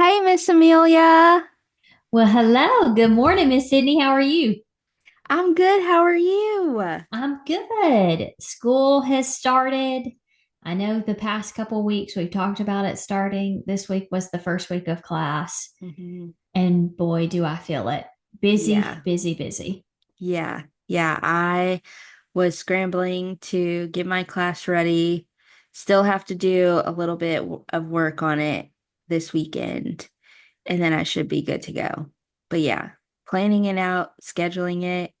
Hey, Miss Amelia. Well, hello. Good morning, Miss Sydney. How are you? I'm good. How are you? I'm good. School has started. I know the past couple weeks we've talked about it starting. This week was the first week of class, hmm and boy, do I feel it. Busy, Yeah, busy, busy. yeah. I was scrambling to get my class ready. Still have to do a little bit of work on it this weekend, and then I should be good to go. But yeah, planning it out, scheduling it,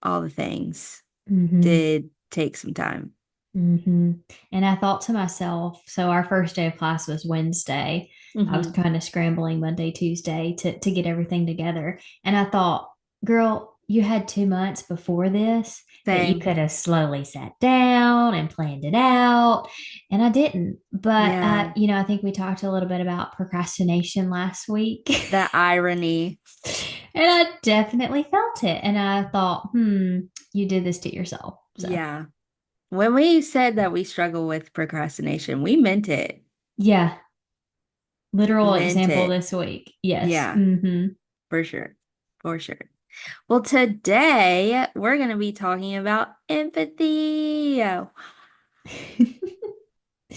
all the things Mm-hmm. did take some time. Mm-hmm. And I thought to myself, so our first day of class was Wednesday. I was hmm kind of scrambling Monday, Tuesday to get everything together. And I thought, girl, you had 2 months before this that you Same. could have slowly sat down and planned it out. And I didn't. But, Yeah, I think we talked a little bit about procrastination last week. that irony. And I definitely felt it. And I thought, you did this to yourself. So, Yeah. When we said that we struggle with procrastination, we meant it. yeah. Literal Meant example it. this week. Yes. Yeah, Mm-hmm. for sure. For sure. Well, today we're going to be talking about empathy. Oh, so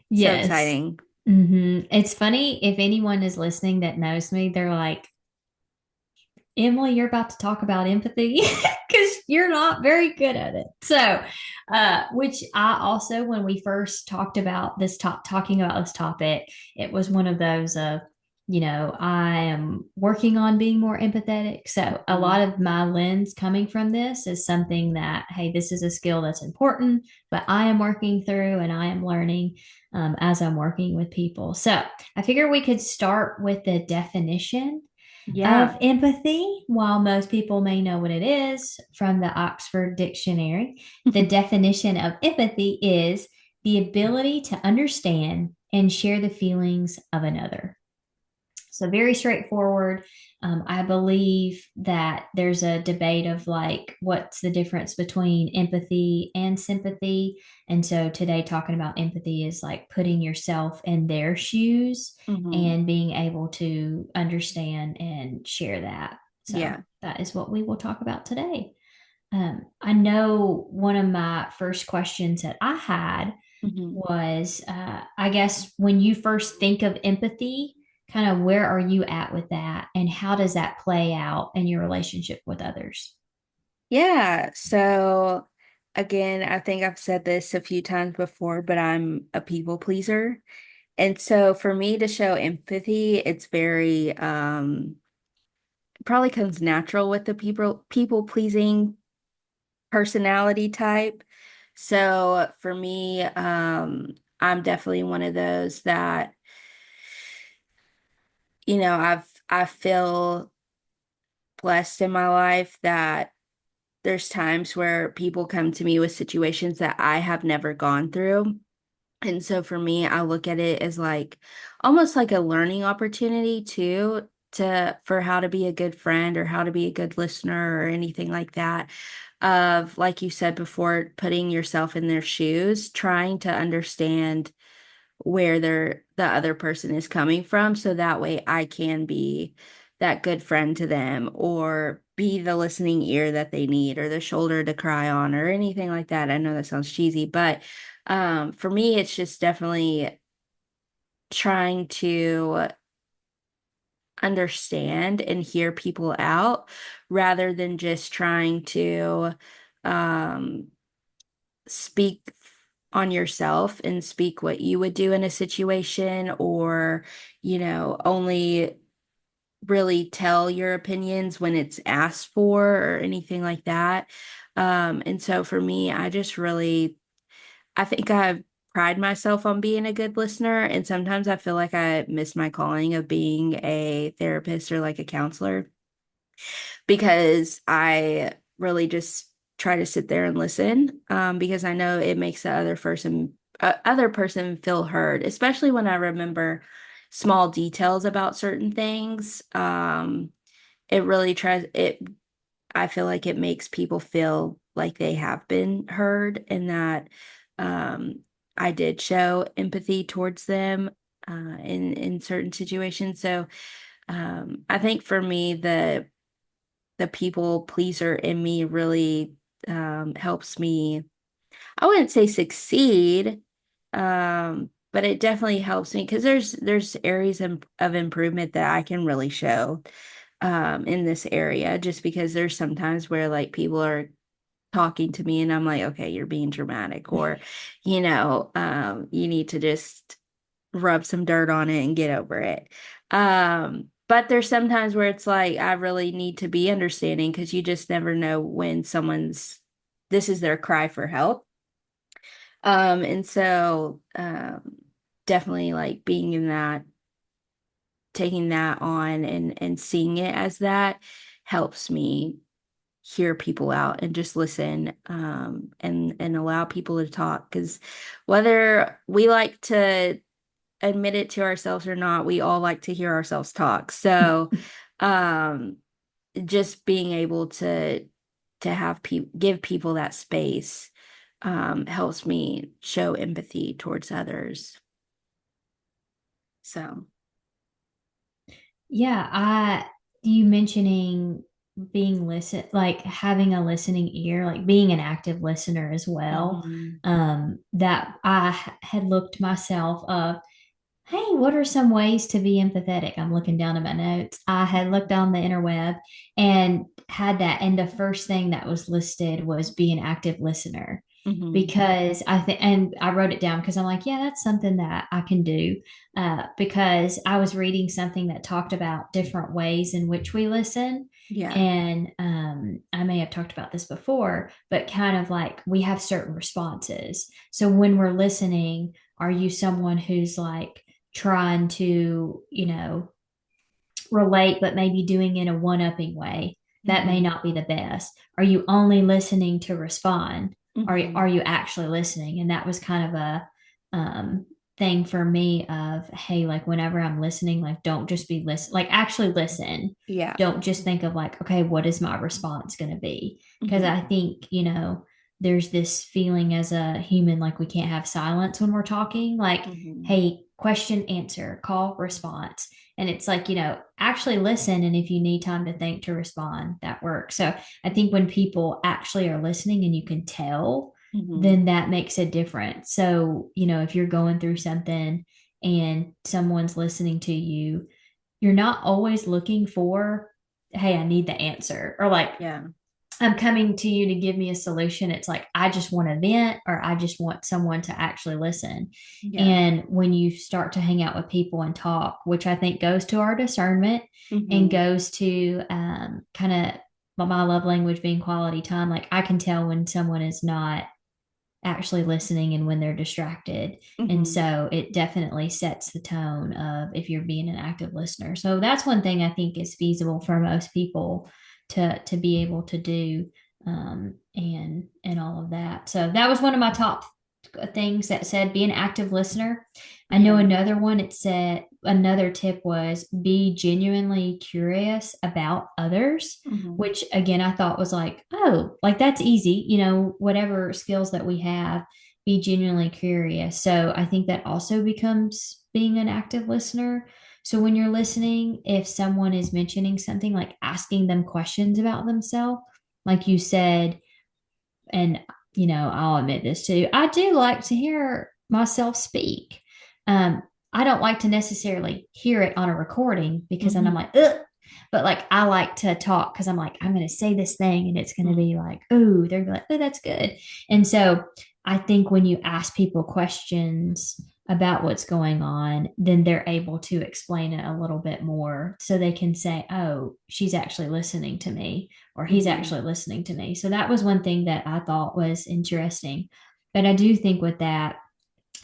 Yes. exciting. Mm-hmm. It's funny if anyone is listening that knows me, they're like, Emily, you're about to talk about empathy because you're not very good at it. So, which I also, when we first talked about talking about this topic, it was one of those of, I am working on being more empathetic. So, a lot Mhm. of my lens coming from this is something that, hey, this is a skill that's important, but I am working through and I am learning as I'm working with people. So, I figure we could start with the definition of Yeah. empathy. While most people may know what it is from the Oxford Dictionary, the definition of empathy is the ability to understand and share the feelings of another. So, very straightforward. I believe that there's a debate of like, what's the difference between empathy and sympathy? And so, today, talking about empathy is like putting yourself in their shoes hmm and being able to understand and share that. So, Yeah. that is what we will talk about today. I know one of my first questions that I had hmm was I guess when you first think of empathy, kind of where are you at with that? And how does that play out in your relationship with others? Yeah. So, again, I think I've said this a few times before, but I'm a people pleaser. And so for me to show empathy, it's very probably comes natural with the people pleasing personality type. So for me, I'm definitely one of those that, I feel blessed in my life that there's times where people come to me with situations that I have never gone through. And so for me, I look at it as like almost like a learning opportunity too, to for how to be a good friend or how to be a good listener or anything like that. Of like you said before, putting yourself in their shoes, trying to understand where the other person is coming from so that way I can be that good friend to them or be the listening ear that they need or the shoulder to cry on or anything like that. I know that sounds cheesy, but for me it's just definitely trying to understand and hear people out rather than just trying to um speak on yourself and speak what you would do in a situation or, only really tell your opinions when it's asked for or anything like that. And so for me, I think I pride myself on being a good listener. And sometimes I feel like I miss my calling of being a therapist or like a counselor because I really just try to sit there and listen because I know it makes the other person feel heard, especially when I remember small details about certain things. It really tries it. I feel like it makes people feel like they have been heard and that um, I did show empathy towards them. in certain situations. So I think for me, the people pleaser in me really helps me. I wouldn't say succeed, but it definitely helps me because there's areas of improvement that I can really show in this area. Just because there's sometimes where like people are talking to me and I'm like, okay, you're being dramatic, or you need to just rub some dirt on it and get over it. But there's sometimes where it's like I really need to be understanding because you just never know when this is their cry for help. And so definitely like being in that, taking that on and seeing it as that helps me hear people out and just listen and allow people to talk because whether we like to admit it to ourselves or not, we all like to hear ourselves talk. So, um, just being able to have people give people that space helps me show empathy towards others. So, Yeah, you mentioning being like having a listening ear, like being an active listener as well. mhm. That had looked myself up. Hey, what are some ways to be empathetic? I'm looking down at my notes. I had looked on the interweb and had that, and the first thing that was listed was be an active listener. Mhm. Because I think, and I wrote it down because I'm like, yeah, that's something that I can do. Because I was reading something that talked about different ways in which we listen. Yeah. And I may have talked about this before, but kind of like we have certain responses. So when we're listening, are you someone who's like, trying to, relate, but maybe doing it in a one upping way? That may Mhm. not be the best. Are you only listening to respond? Are Mhm. you actually listening? And that was kind of a um, thing for me of, hey, like whenever I'm listening, like don't just be listen, like actually listen. Yeah. Don't just think of like, okay, what is my response going to be? Because Mhm. I think, there's this feeling as a human like we can't have silence when we're talking. Like, Mhm. hey, question, answer, call, response. And it's like, actually listen. And if you need time to think to respond, that works. So I think when people actually are listening and you can tell, Mhm. then that makes a difference. So, if you're going through something and someone's listening to you, you're not always looking for, hey, I need the answer, or like, Yeah. I'm coming to you to give me a solution. It's like, I just want to vent, or I just want someone to actually listen. Yeah. And when you start to hang out with people and talk, which I think goes to our discernment and Mhm. goes to kind of my love language being quality time, like I can tell when someone is not actually listening and when they're distracted. And Mhm. so it definitely sets the tone of if you're being an active listener. So that's one thing I think is feasible for most people to be able to do, and all of that. So that was one of my top things that said be an active listener. I know Yeah. another one, it said another tip was be genuinely curious about others, Mhm. which again I thought was like, oh, like that's easy, whatever skills that we have, be genuinely curious. So I think that also becomes being an active listener. So when you're listening, if someone is mentioning something, like asking them questions about themselves, like you said, and I'll admit this too, I do like to hear myself speak. um I don't like to necessarily hear it on a recording because then I'm Mhm. like, ugh. But like I like to talk because I'm like, I'm going to say this thing and it's going to Mhm. be like, oh, they're like, oh, that's good. And so I think when you ask people questions about what's going on, then they're able to explain it a little bit more so they can say, oh, she's actually listening to me, or he's Mhm. actually listening to me. So that was one thing that I thought was interesting. But I do think with that,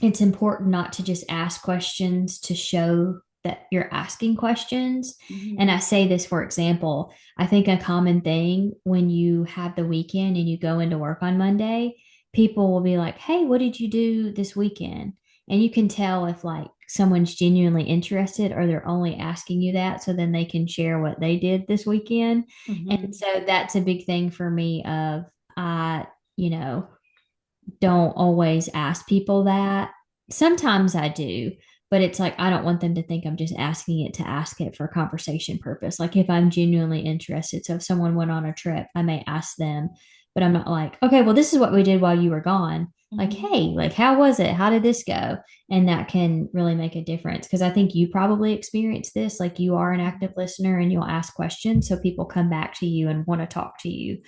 it's important not to just ask questions to show that you're asking questions. And Mhm. I say this, for example, I think a common thing when you have the weekend and you go into work on Monday, people will be like, hey, what did you do this weekend? And you can tell if like someone's genuinely interested or they're only asking you that so then they can share what they did this weekend. And Mhm. so that's a big thing for me of I, you know, don't always ask people that. Sometimes I do, but it's like I don't want them to think I'm just asking it to ask it for conversation purpose. Like if I'm genuinely interested, so if someone went on a trip, I may ask them, but I'm not like, okay, well, this is what we did while you were gone. Like, Mhm. hey, like, how was it? How did this go? And that can really make a difference because I think you probably experienced this. Like, you are an active listener and you'll ask questions. So people come back to you and want to talk to you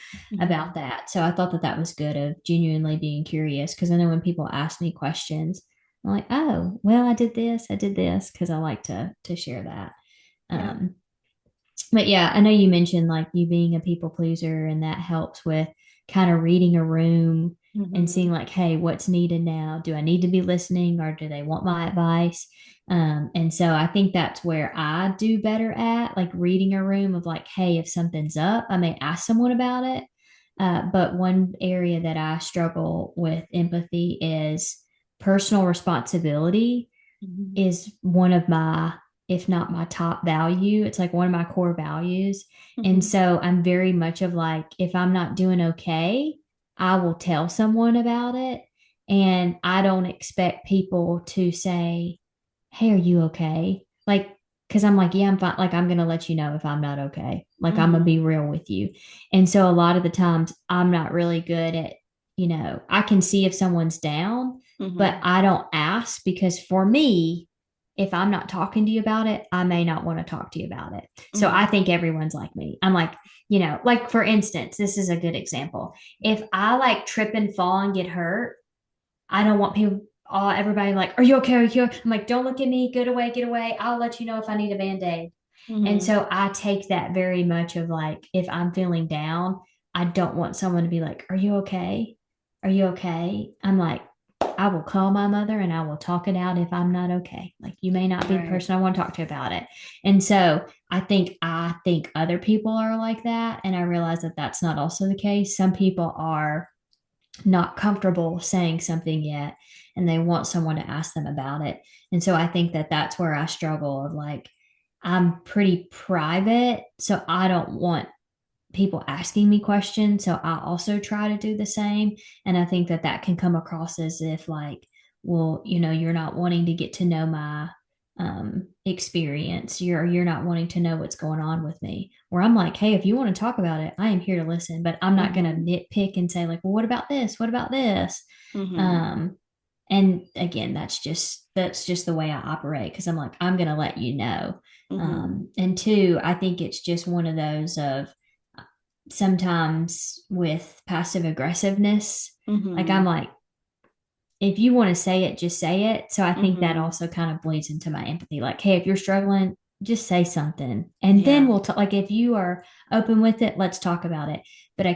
about Mhm. that. So I thought that that was good of genuinely being curious because I know when people ask me questions, I'm like, oh, well, I did this because I like to share that. Yeah. Um, but yeah, I know you mentioned like you being a people pleaser, and that helps with kind of reading a room and seeing Mhm. like, hey, what's needed now? Do I need to be listening or do they want my advice? And so I think that's where I do better at like reading a room of like, hey, if something's up, I may ask someone about it. But one area that I struggle with empathy is personal responsibility Mhm. is one of my, if not my top value. It's like one of my core values. And Mhm. so I'm very much of like, if I'm not doing okay, I will tell someone about it. And I don't expect people to say, hey, are you okay? Like, because I'm like, yeah, I'm fine. Like, I'm going to let you know if I'm not okay. Like, I'm going to Mhm. be real with you. And so a lot of the times I'm not really good at, I can see if someone's down, but Mhm. I don't ask because for me, if I'm not talking to you about it, I may not want to talk to you about it. So I Mhm. think everyone's like me. I'm like, like for instance, this is a good example. If I like trip and fall and get hurt, I don't want people, everybody like, are you okay? Are you okay? I'm like, don't look at me. Get away, get away. I'll let you know if I need a band aid. And Mhm. so I take that very much of like, if I'm feeling down, I don't want someone to be like, are you okay? Are you okay? I'm like, I will call my mother and I will talk it out if I'm not okay. Like, you may not be the Right. person I want to talk to about it. And so I think other people are like that. And I realize that that's not also the case. Some people are not comfortable saying something yet and they want someone to ask them about it. And so I think that that's where I struggle of like, I'm pretty private, so I don't want people asking me questions, so I also try to do the same. And I think that that can come across as if like, well, you're not wanting to get to know my experience. You're not wanting to know what's going on with me. Where I'm like, hey, if you want to talk about it, I am here to listen, but I'm not going to Mhm. nitpick and say like, well, what about this? What about this? Mhm. Um, and again, that's just the way I operate because I'm like, I'm going to let you know. Mhm. And two, I think it's just one of those of sometimes with passive aggressiveness, like I'm Mhm. like, if you want to say it, just say it. So I think that Mhm. also kind of bleeds into my empathy. Like, hey, if you're struggling, just say something. And then Yeah. we'll talk. Like, if you are open with it, let's talk about it. But I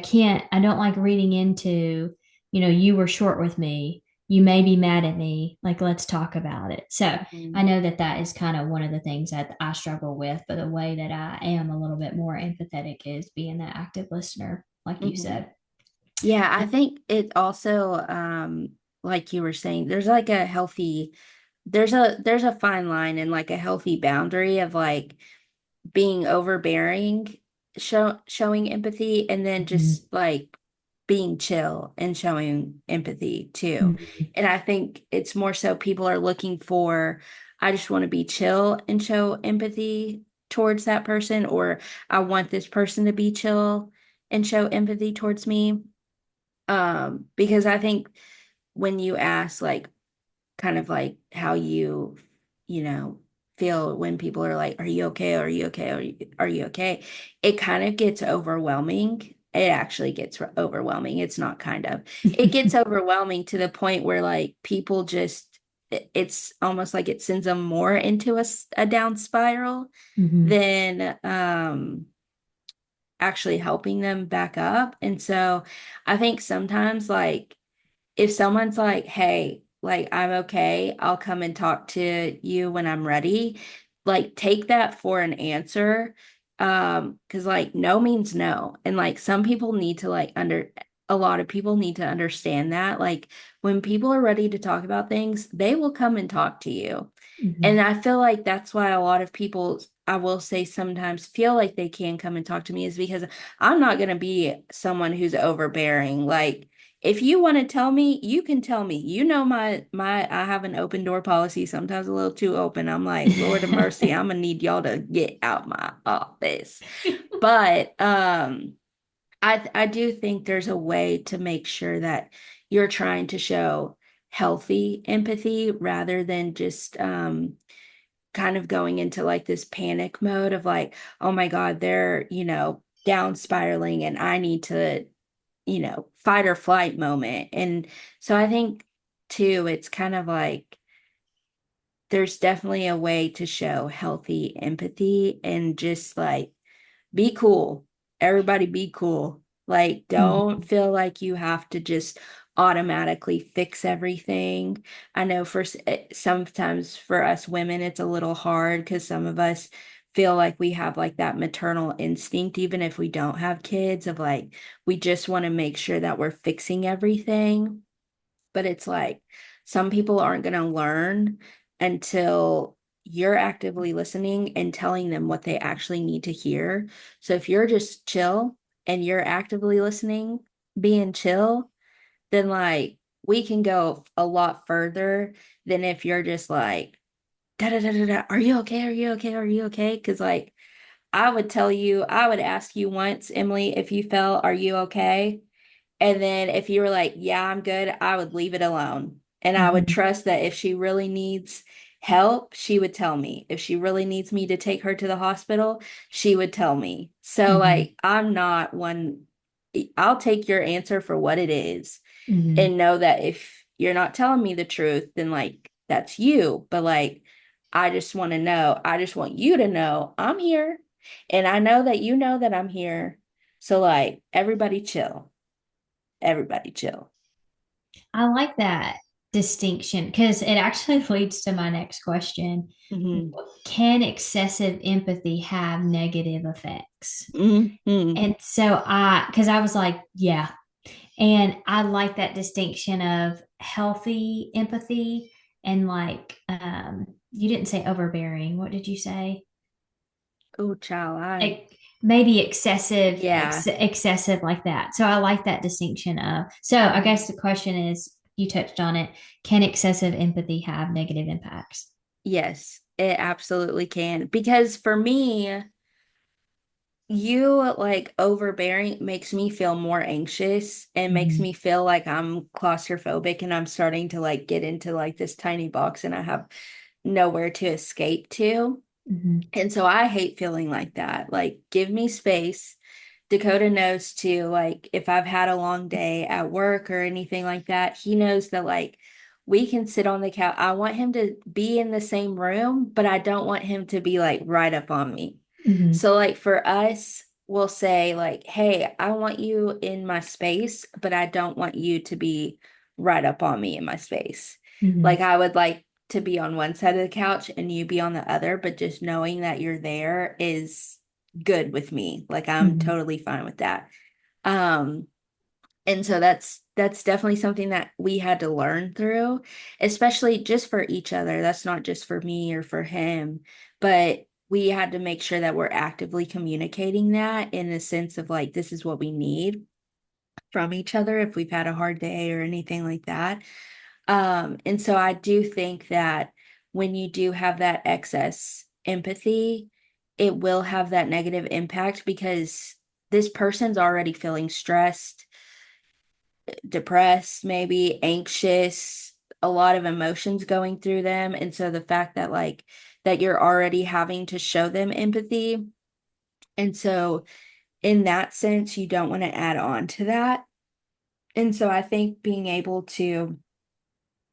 don't like reading into, you were short with me. You may be mad at me. Like, let's talk about it. So I Mhm. know that that is kind of one of the things that I struggle with. But the way that I am a little bit more empathetic is being that active listener, like you Mhm. said. Yeah, I think it also, like you were saying, there's a fine line and like a healthy boundary of like being overbearing, showing empathy, and then Mhm. just like being chill and showing empathy too. Mhm. And I think it's more so people are looking for, I just want to be chill and show empathy towards that person, or I want this person to be chill and show empathy towards me. Because I think when you ask like kind of like how you know, feel when people are like, are you okay? Are you okay? Are you okay? It kind of gets overwhelming. It actually gets overwhelming. It's not kind of. It gets overwhelming to the point where like people just it's almost like it sends them more into a down spiral Mhm. than actually helping them back up. And so I think sometimes like if someone's like, hey, like I'm okay, I'll come and talk to you when I'm ready, like take that for an answer. Because like no means no. And like some people need to like a lot of people need to understand that. Like when people are ready to talk about things, they will come and talk to you. And Mhm. I feel like that's why a lot of people, I will say sometimes feel like they can come and talk to me is because I'm not going to be someone who's overbearing. Like, if you want to tell me, you can tell me. You know I have an open door policy, sometimes a little too open. I'm like, Lord of mercy, I'm gonna need y'all to get out my office. But I do think there's a way to make sure that you're trying to show healthy empathy rather than just kind of going into like this panic mode of like, oh my God, they're, down spiraling and I need to, fight or flight moment. And so I think too, it's kind of like there's definitely a way to show healthy empathy and just like be cool. Everybody be cool. Like, don't Mhm. feel like you have to just automatically fix everything. I know sometimes for us women, it's a little hard because some of us feel like we have like that maternal instinct, even if we don't have kids, of like, we just want to make sure that we're fixing everything. But it's like some people aren't going to learn until you're actively listening and telling them what they actually need to hear. So if you're just chill and you're actively listening, being chill, then like we can go a lot further than if you're just like, da da da da da, are you okay? Are you okay? Are you okay? Because like I would ask you once, Emily, if you felt, are you okay? And then if you were like, yeah, I'm good, I would leave it alone. And I would Mhm. trust that if she really needs help, she would tell me. If she really needs me to take her to the hospital, she would tell me. So, Mhm. like, I'm not one, I'll take your answer for what it is Mhm. and know that if you're not telling me the truth, then like, that's you. But like, I just want you to know I'm here. And I know that you know that I'm here. So, like, everybody chill. Everybody chill. I like that distinction because it actually leads to my next question. Hmm. Can excessive empathy have negative effects? Hmm. And so because I was like, yeah. And I like that distinction of healthy empathy and like, you didn't say overbearing. What did you say? Oh, child, Maybe excessive, yeah, excessive like that. So I like that distinction of. So I guess mhm. the question is, you touched on it. Can excessive empathy have negative impacts? Yes, it absolutely can. Because for me, you like overbearing makes me feel more anxious and makes Mm-hmm. me feel like I'm claustrophobic and I'm starting to like get into like this tiny box and I have nowhere to escape to. Mm-hmm. And so I hate feeling like that. Like, give me space. Dakota knows too, like, if I've had a long day at work or anything like that, he knows that, like, we can sit on the couch. I want him to be in the same room, but I don't want him to be like right up on me. Mm-hmm. So, like, for us, we'll say, like, hey, I want you in my space, but I don't want you to be right up on me in my space. Mm-hmm. Like, I would like to be on one side of the couch and you be on the other, but just knowing that you're there is good with me. Like, I'm Mm-hmm. totally fine with that. Um, and so that's definitely something that we had to learn through, especially just for each other. That's not just for me or for him, but we had to make sure that we're actively communicating that in the sense of like, this is what we need from each other if we've had a hard day or anything like that. And so I do think that when you do have that excess empathy, it will have that negative impact because this person's already feeling stressed, depressed, maybe anxious, a lot of emotions going through them. And so the fact that like that you're already having to show them empathy. And so in that sense, you don't want to add on to that. And so I think being able to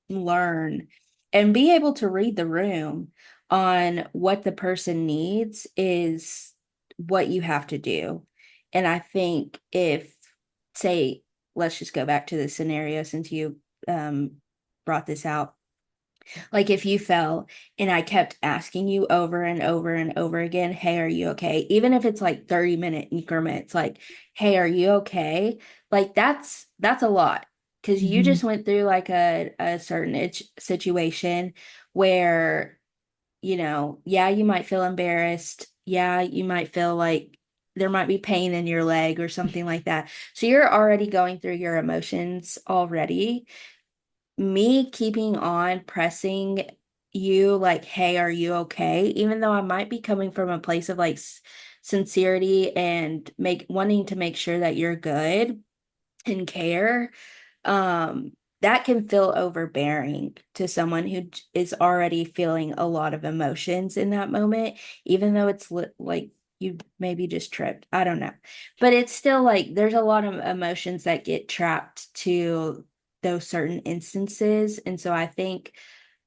learn and be able to read the room on what the person needs is what you have to do. And I think if, say, let's just go back to the scenario since you um, brought this out. Like if you fell and I kept asking you over and over and over again, hey, are you okay? Even if it's like 30-minute increments, like, hey, are you okay? Like that's a lot because you Mm-hmm. just went through like a certain situation where, yeah, you might feel embarrassed. Yeah, you might feel like there might be pain in your leg or something like that. So you're already going through your emotions already. Me keeping on pressing you like, hey, are you okay? Even though I might be coming from a place of like sincerity and make wanting to make sure that you're good and care, um, that can feel overbearing to someone who is already feeling a lot of emotions in that moment, even though it's like you maybe just tripped. I don't know. But it's still like there's a lot of emotions that get trapped to those certain instances. And so I think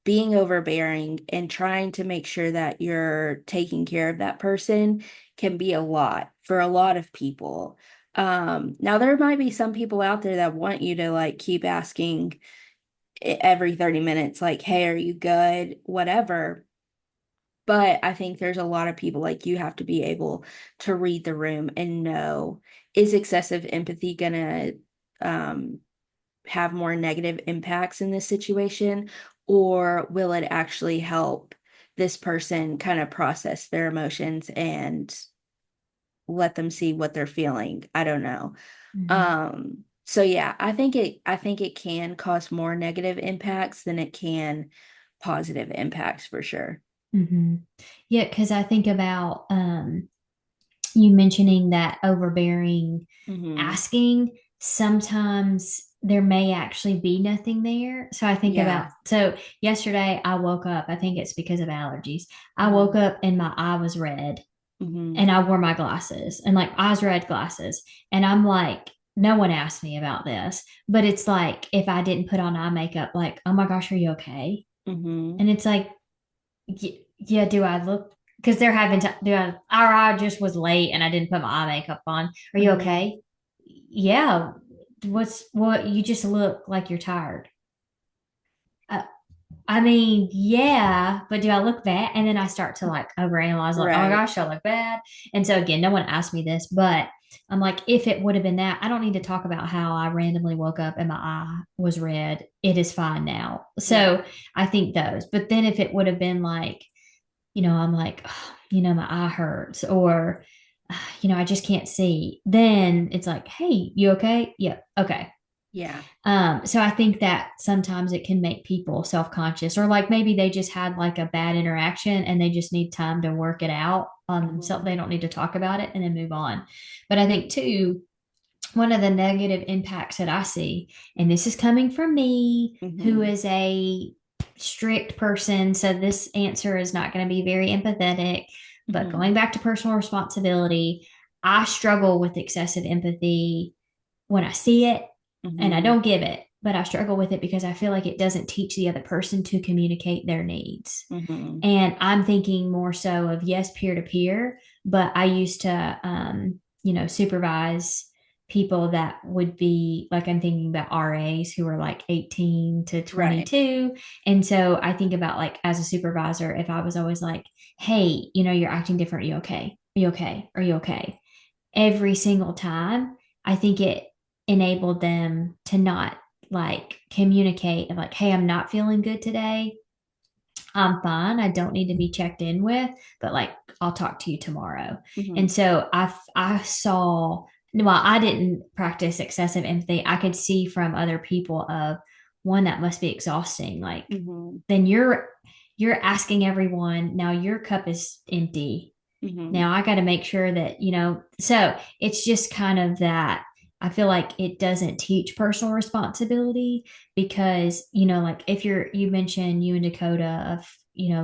being overbearing and trying to make sure that you're taking care of that person can be a lot for a lot of people. Now there might be some people out there that want you to like keep asking every 30 minutes, like, hey, are you good? Whatever. But I think there's a lot of people like you have to be able to read the room and know, is excessive empathy gonna um have more negative impacts in this situation, or will it actually help this person kind of process their emotions and let them see what they're feeling? I don't know. Mhm. So yeah, I think it can cause more negative impacts than it can positive impacts for sure. Mm-hmm. Yeah, because I think about you mentioning that overbearing Hmm. asking, sometimes there may actually be nothing there. So I think about, Yeah. so yesterday I woke up, I think it's because of allergies. I woke Hmm. up and my eye was red Hmm. and I wore my glasses and like eyes red glasses. And I'm like, no one asked me about this, but it's like if I didn't put on eye makeup, like, oh my gosh, are you okay? Hmm. And it's like, yeah, do I look? Because they're having to do I, or I just was late and I didn't put my eye makeup on. Are you Hmm. okay? Yeah. What? You just look like you're tired. Uh, I mean, yeah, but do I look bad? And then I start to like overanalyze, like, oh my Right. gosh, I look bad. And so again, no one asked me this, but I'm like, if it would have been that, I don't need to talk about how I randomly woke up and my eye was red. It is fine now. Yeah. So I think those. But then if it would have been like, I'm like, oh, my eye hurts, or, I just can't see. Then it's like, hey, you okay? Yeah, okay. Yeah. So I think that sometimes it can make people self-conscious, or like maybe they just had like a bad interaction and they just need time to work it out on themselves. Hmm. They don't need to talk about it and then move on. But I think too, one of the negative impacts that I see, and this is coming from me, who Hmm. is a strict person, so this answer is not going to be very empathetic, but going Hmm. back to personal responsibility, I struggle with excessive empathy when I see it and I Hmm. don't give it, but I struggle with it because I feel like it doesn't teach the other person to communicate their needs. Hmm. And I'm thinking more so of, yes, peer to peer, but I used to, supervise people that would be like, I'm thinking about RAs who are like 18 to Right. 22. And so I think about like as a supervisor, if I was always like, hey, you're acting different. Are you okay? Are you okay? Are you okay? Every single time, I think it enabled them to not like communicate like, hey, I'm not feeling good today. I'm fine. I don't need to be checked in with, but like I'll talk to you tomorrow. Hmm. And so I saw, while I didn't practice excessive empathy, I could see from other people of, one, that must be exhausting. Like Hmm. then you're asking everyone, now your cup is empty. Hmm. Now I got to make sure that, so it's just kind of that. I feel like it doesn't teach personal responsibility because, like if you mentioned you and Dakota of,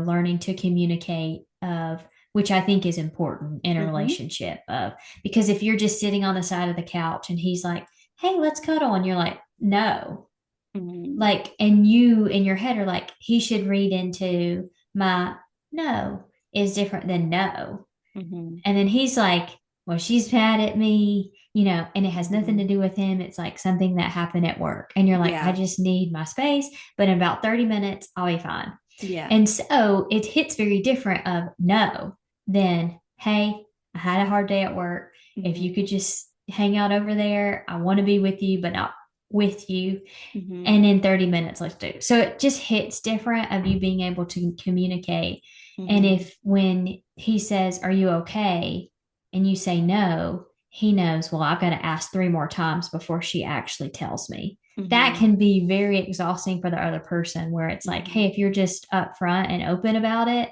learning to communicate of, which I think is important in a Hmm. relationship of, because if you're just sitting on the side of the couch and he's like, hey, let's cuddle. And you're like, no, Hmm. like, and you in your head are like, he should read into my no is different than no. Hmm. And then he's like, well, she's mad at me, and it has nothing to Hmm. do with him. It's like something that happened at work. And you're like, I Yeah. just need my space, but in about 30 minutes, I'll be fine. Yeah. And so it hits very different of no than, hey, I had a hard day at work. If you Hmm. could just hang out over there, I want to be with you, but not with you. Hmm. And in 30 minutes, let's do. So it just hits different of you being able to communicate. And Hmm. if when he says, are you okay? and you say no, he knows, well, I've got to ask three more times before she actually tells me. That Mm-hmm. can be very exhausting for the other person, where it's like, hey, Mm-hmm. if you're just upfront and open about it,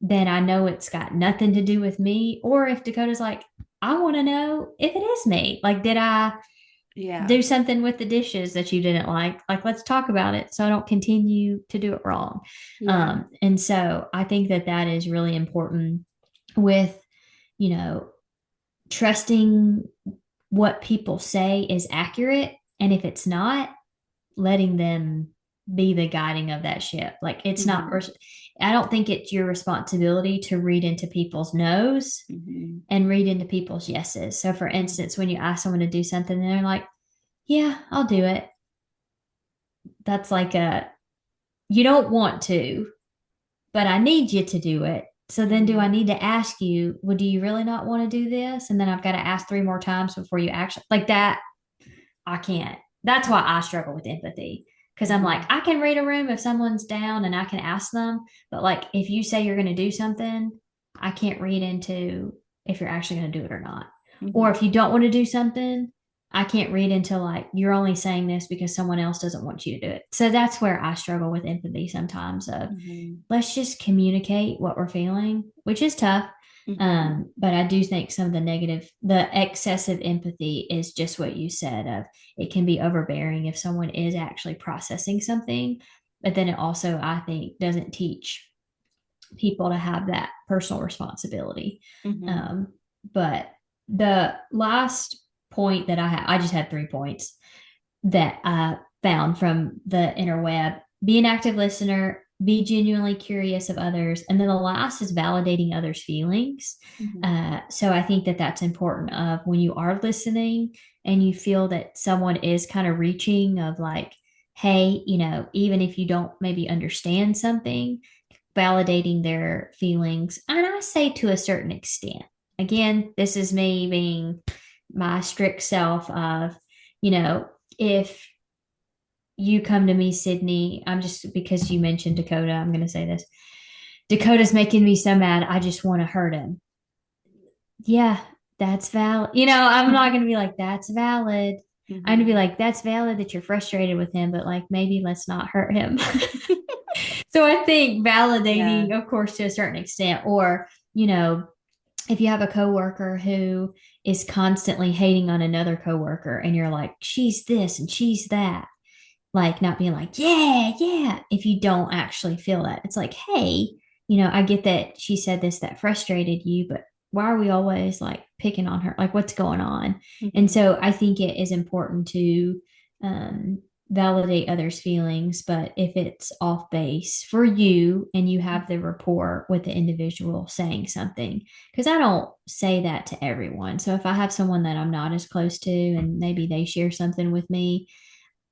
then I know it's got nothing to do with me. Or if Dakota's like, I want to know if it is me. Like, did I Yeah. do something with the dishes that you didn't like? Like, let's talk about it so I don't continue to do it wrong. Yeah. And so I think that that is really important with, you know, trusting what people say is accurate. And if it's not, letting them be the guiding of that ship. Like, it's not, Mm-hmm. I don't think it's your responsibility to read into people's no's Mm-hmm. and read into people's yeses. So, for instance, when you ask someone to do something and they're like, yeah, I'll do it. That's like a, you don't want to, but I need you to do it. So then do I Mm-hmm. need to ask you, well, do you really not want to do this? And then I've got to ask three more times before you actually, like that. I can't. That's why I struggle with empathy. Because I'm like, Mm-hmm. I can read a room if someone's down and I can ask them. But like, if you say you're going to do something, I can't read into if you're actually going to do it or not. Or Mm-hmm. if you don't want to do something, I can't read into like, you're only saying this because someone else doesn't want you to do it. So that's where I struggle with empathy sometimes of, Mm-hmm. let's just communicate what we're feeling, which is tough. Mm-hmm. But I do think some of the negative, the excessive empathy is just what you said of, it can be overbearing if someone is actually processing something. But then it also, I think, doesn't teach people to have that personal responsibility. Mm-hmm. Um, but the last point that I just had 3 points that I found from the interweb: be an active listener, be genuinely curious of others. And then the last is validating others' feelings. Mm-hmm. So I think that that's important of when you are listening and you feel that someone is kind of reaching of like, hey, even if you don't maybe understand something, validating their feelings. And I say to a certain extent, again, this is me being my strict self of, if you come to me, Sydney, I'm just, because you mentioned Dakota, I'm going to say this. Dakota's making me so mad. I just want to hurt him. Yeah, that's valid. I'm not going to be like, that's valid. I'm going to be Mm-hmm. like, that's valid that you're frustrated with him, but like, maybe let's not hurt him. So I think Yeah. validating, of course, to a certain extent, or, if you have a coworker who is constantly hating on another coworker and you're like, she's this and she's that, like not being like, yeah, yeah, if you don't actually feel that. It's like, hey, I get that she said this that frustrated you, but why are we always like picking on her? Like, what's going on? And Mm-hmm. so I think it is important to um, validate others' feelings, but if it's off base for you and you have the rapport with the individual saying something, because I don't say that to everyone. So if I have someone that I'm not as close to and maybe they share something with me,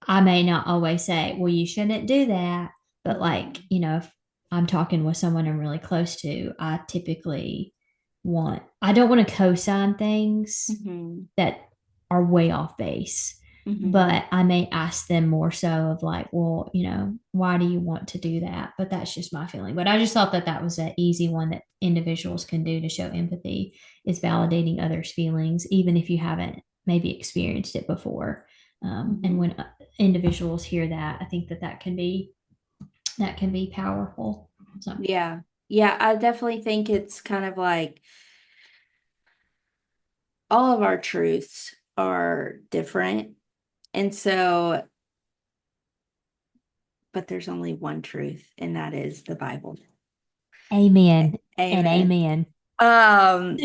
I may not always say, well, you shouldn't do that. But like, Mm-hmm. if I'm talking with someone I'm really close to, I don't want to co-sign things Mm-hmm. that are way off base. Mm-hmm. But I may ask them more so of like, well, why do you want to do that? But that's just my feeling. But I just thought that that was an easy one that individuals can do to show empathy, is validating others' feelings, even if you haven't maybe experienced it before. And Mm-hmm. when individuals hear that, I think that that can be powerful. So, Yeah. Yeah, I definitely think it's kind of like all of our truths are different. And so, but there's only one truth, and that is the Bible. amen and Amen. amen. Um,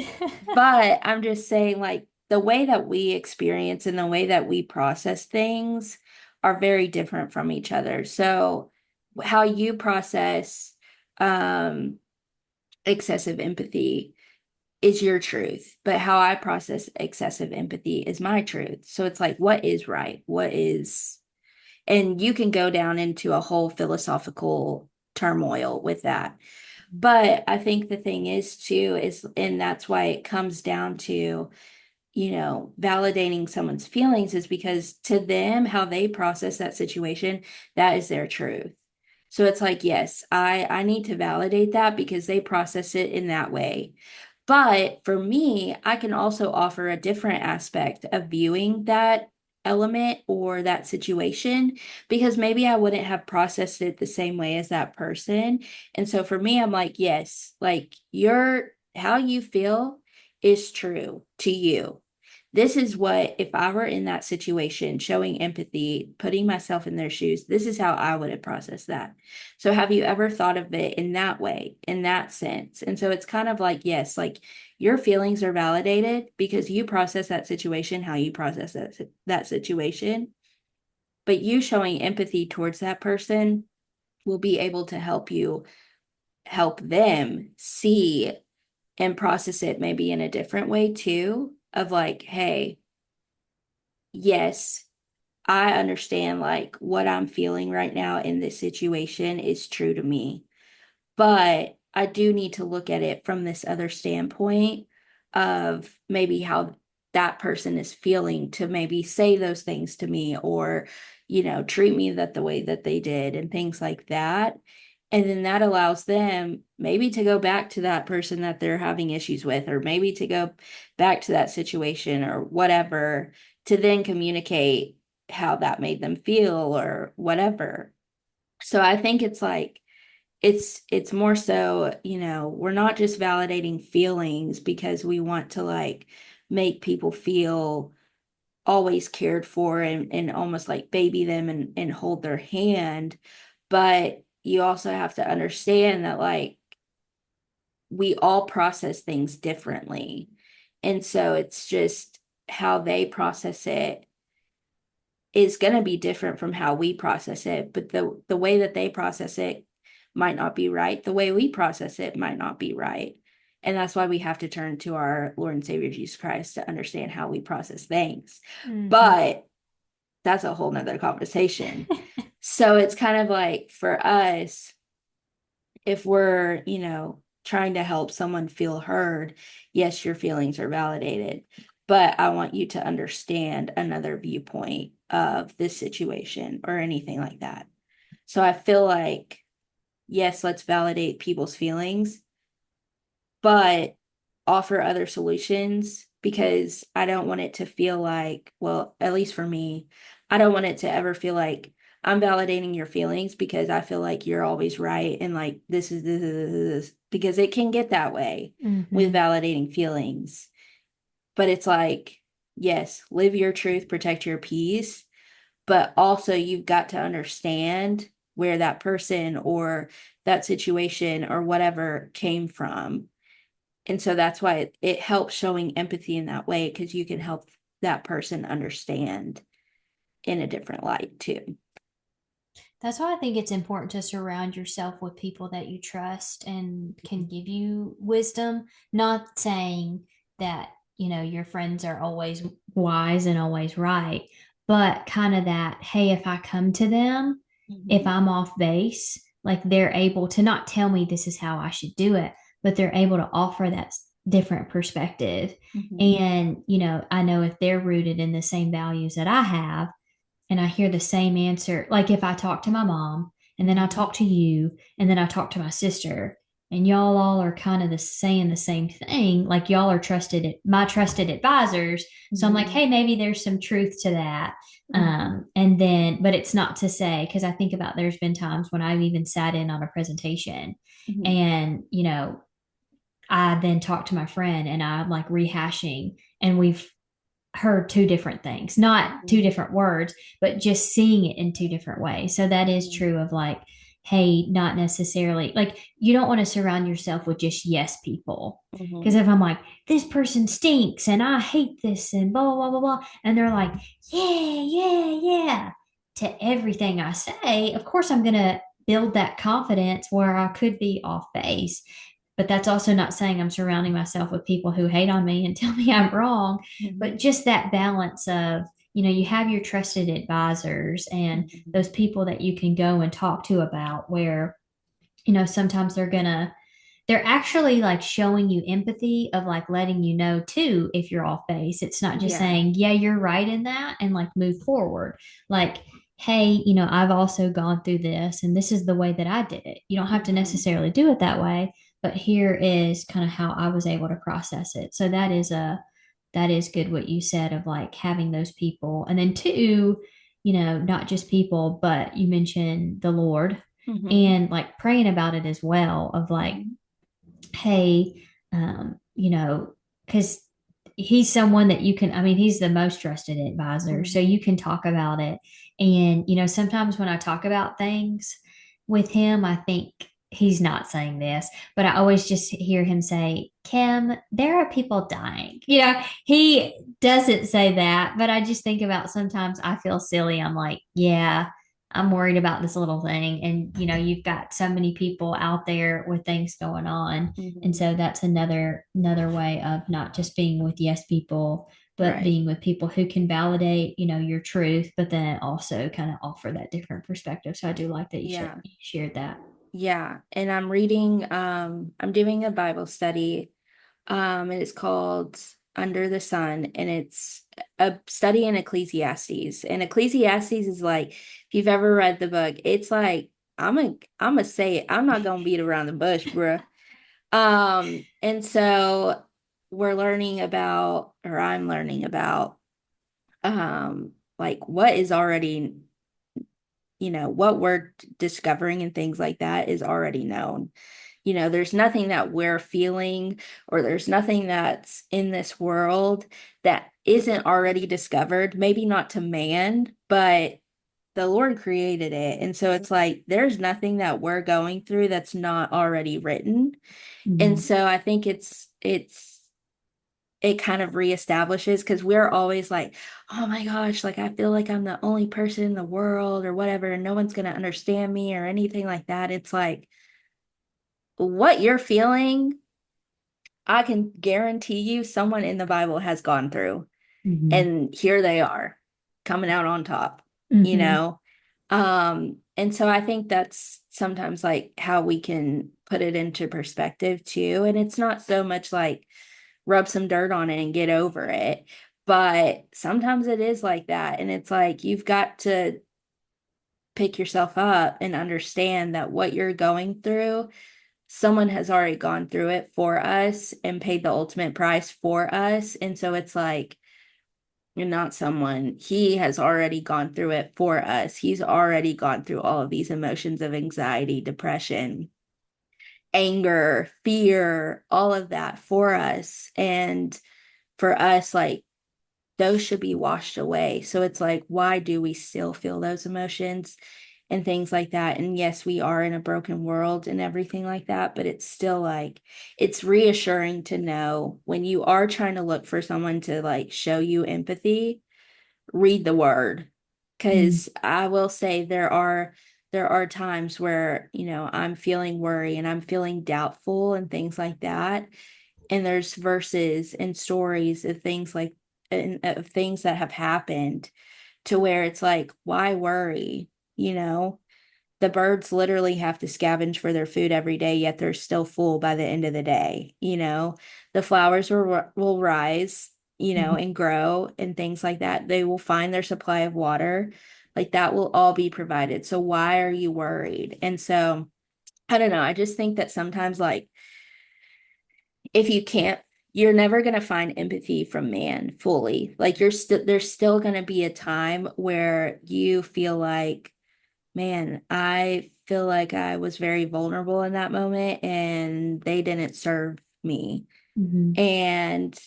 but I'm just saying, like, the way that we experience and the way that we process things are very different from each other. So, how you process um excessive empathy is your truth, but how I process excessive empathy is my truth. So it's like, what is right? What is, and you can go down into a whole philosophical turmoil with that. But I think the thing is too, is, and that's why it comes down to, validating someone's feelings is because to them, how they process that situation, that is their truth. So it's like, yes, I need to validate that because they process it in that way. But for me, I can also offer a different aspect of viewing that element or that situation because maybe I wouldn't have processed it the same way as that person. And so for me, I'm like, yes, like your how you feel is true to you. This is what, if I were in that situation, showing empathy, putting myself in their shoes, this is how I would have processed that. So, have you ever thought of it in that way, in that sense? And so it's kind of like, yes, like your feelings are validated because you process that situation how you process that situation. But you showing empathy towards that person will be able to help you help them see and process it maybe in a different way too, of like, hey, yes, I understand like what I'm feeling right now in this situation is true to me. But I do need to look at it from this other standpoint of maybe how that person is feeling to maybe say those things to me or, treat me that the way that they did and things like that. And then that allows them maybe to go back to that person that they're having issues with, or maybe to go back to that situation or whatever, to then communicate how that made them feel or whatever. So I think it's like, it's more so, we're not just validating feelings because we want to like make people feel always cared for and almost like baby them and hold their hand. But you also have to understand that like we all process things differently. And so it's just how they process it is going to be different from how we process it, but the way that they process it might not be right. The way we process it might not be right. And that's why we have to turn to our Lord and Savior Jesus Christ to understand how we process things. Mhm. But that's a whole nother conversation. So it's kind of like for us, if we're, trying to help someone feel heard, yes, your feelings are validated, but I want you to understand another viewpoint of this situation or anything like that. So I feel like, yes, let's validate people's feelings, but offer other solutions because I don't want it to feel like, well, at least for me, I don't want it to ever feel like I'm validating your feelings because I feel like you're always right and like this, because it can get that way with Mhm. validating feelings. But it's like, yes, live your truth, protect your peace, but also you've got to understand where that person or that situation or whatever came from. And so that's why it helps showing empathy in that way because you can help that person understand in a different light too. That's why I think it's important to surround yourself with people that you trust and can give you wisdom. Not saying that, your friends are always wise and always right, but kind of that, hey, if I come to them, if Mm-hmm. I'm off base, like they're able to not tell me this is how I should do it, but they're able to offer that different perspective. Mm-hmm. And, I know if they're rooted in the same values that I have, and I hear the same answer. Like if I talk to my mom and then I Mm-hmm. talk to you and then I talk to my sister and y'all all are kind of saying the same thing, like y'all are my trusted advisors. So I'm like, Mm-hmm. hey, maybe there's some truth to that. Mm-hmm. And then, but it's not to say, because I think about there's been times when I've even sat in on a presentation Mm-hmm. and, I then talk to my friend and I'm like rehashing and we've heard two different things, not two different words, but just seeing it in two different ways. So that is Mm-hmm. true of like, hey, not necessarily like you don't want to surround yourself with just yes people. Because Mm-hmm. if I'm like, this person stinks and I hate this and blah, blah, blah, blah, blah, and they're like, yeah, yeah, yeah, to everything I say, of course I'm going to build that confidence where I could be off base. But that's also not saying I'm surrounding myself with people who hate on me and tell me I'm wrong, but Mm-hmm. just that balance of, you have your trusted advisors and Mm-hmm. those people that you can go and talk to about where, sometimes they're actually like showing you empathy of like letting you know too if you're off base. It's not just Yeah. saying, yeah, you're right in that and like move forward. Like, hey, I've also gone through this and this is the way that I did it. You don't have to Mm-hmm. necessarily do it that way, but here is kind of how I was able to process it. So that is good what you said of like having those people. And then two, not just people, but you mentioned the Lord Mm-hmm. and like praying about it as well of like, Mm-hmm. hey, because he's someone that you can, I mean, he's the most trusted advisor. So Mm-hmm. you can talk about it. And, sometimes when I talk about things with him, I think he's not saying this, but I always just hear him say, Kim, there are people dying. He doesn't say that, but I just think about sometimes I feel silly. I'm like, yeah, I'm worried about this little thing. And, you've got so many people out there with things going on. And Mm-hmm. so that's another way of not just being with yes people, but Right. being with people who can validate, your truth, but then also kind of offer that different perspective. So I do like that Yeah. you shared that. Yeah. And I'm doing a Bible study. And it's called Under the Sun, and it's a study in Ecclesiastes. And Ecclesiastes is like, if you've ever read the book, it's like, I'm a say it. I'm not gonna beat around the bush, bruh. And so we're learning about, or I'm learning about, like what is already, what we're discovering and things like that is already known. There's nothing that we're feeling or there's nothing that's in this world that isn't already discovered, maybe not to man, but the Lord created it. And so it's like there's nothing that we're going through that's not already written. And Mhm. so I think it kind of reestablishes because we're always like, oh my gosh, like I feel like I'm the only person in the world or whatever, and no one's going to understand me or anything like that. It's like what you're feeling, I can guarantee you someone in the Bible has gone through, Mhm. and here they are coming out on top, you Mhm. know? And so I think that's sometimes like how we can put it into perspective too. And it's not so much like rub some dirt on it and get over it, but sometimes it is like that. And it's like you've got to pick yourself up and understand that what you're going through, someone has already gone through it for us and paid the ultimate price for us. And so it's like, you're not someone, he has already gone through it for us. He's already gone through all of these emotions of anxiety, depression, anger, fear, all of that for us. And for us, like, those should be washed away. So it's like, why do we still feel those emotions and things like that? And yes, we are in a broken world and everything like that, but it's still like, it's reassuring to know when you are trying to look for someone to like show you empathy, read the word. Mhm. Because I will say there are times where, I'm feeling worry and I'm feeling doubtful and things like that, and there's verses and stories of things like and of things that have happened to where it's like, why worry? You know, the birds literally have to scavenge for their food every day, yet they're still full by the end of the day. The flowers will rise, Mhm. and grow and things like that. They will find their supply of water. Like that will all be provided. So why are you worried? And so I don't know. I just think that sometimes like if you can't, you're never going to find empathy from man fully. Like there's still going to be a time where you feel like, man, I feel like I was very vulnerable in that moment and they didn't serve me. Mhm. And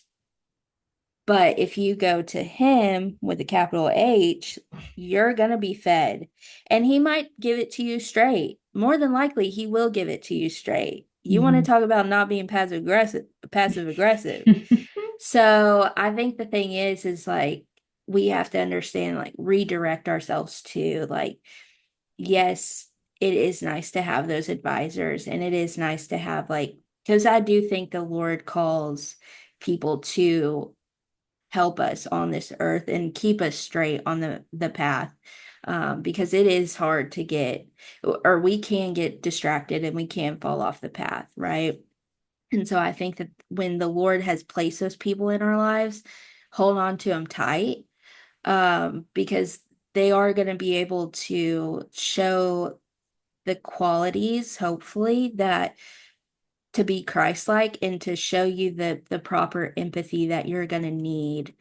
but if you go to him with a capital H, you're going to be fed. And he might give it to you straight. More than likely, he will give it to you straight. You want to Mhm. talk about not being passive aggressive. So I think the thing is like we have to understand, like redirect ourselves to like, yes, it is nice to have those advisors and it is nice to have like, because I do think the Lord calls people to help us on this earth and keep us straight on the path. Because it is hard to get, or we can get distracted and we can fall off the path, right? And so I think that when the Lord has placed those people in our lives, hold on to them tight, because they are going to be able to show the qualities, hopefully, that to be Christ-like and to show you the proper empathy that you're going to need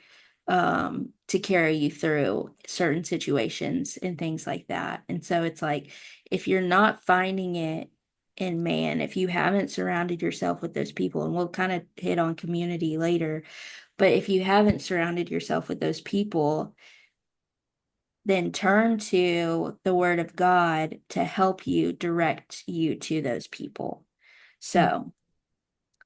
to carry you through certain situations and things like that. And so it's like if you're not finding it in man, if you haven't surrounded yourself with those people, and we'll kind of hit on community later, but if you haven't surrounded yourself with those people, then turn to the word of God to help you direct you to those people. So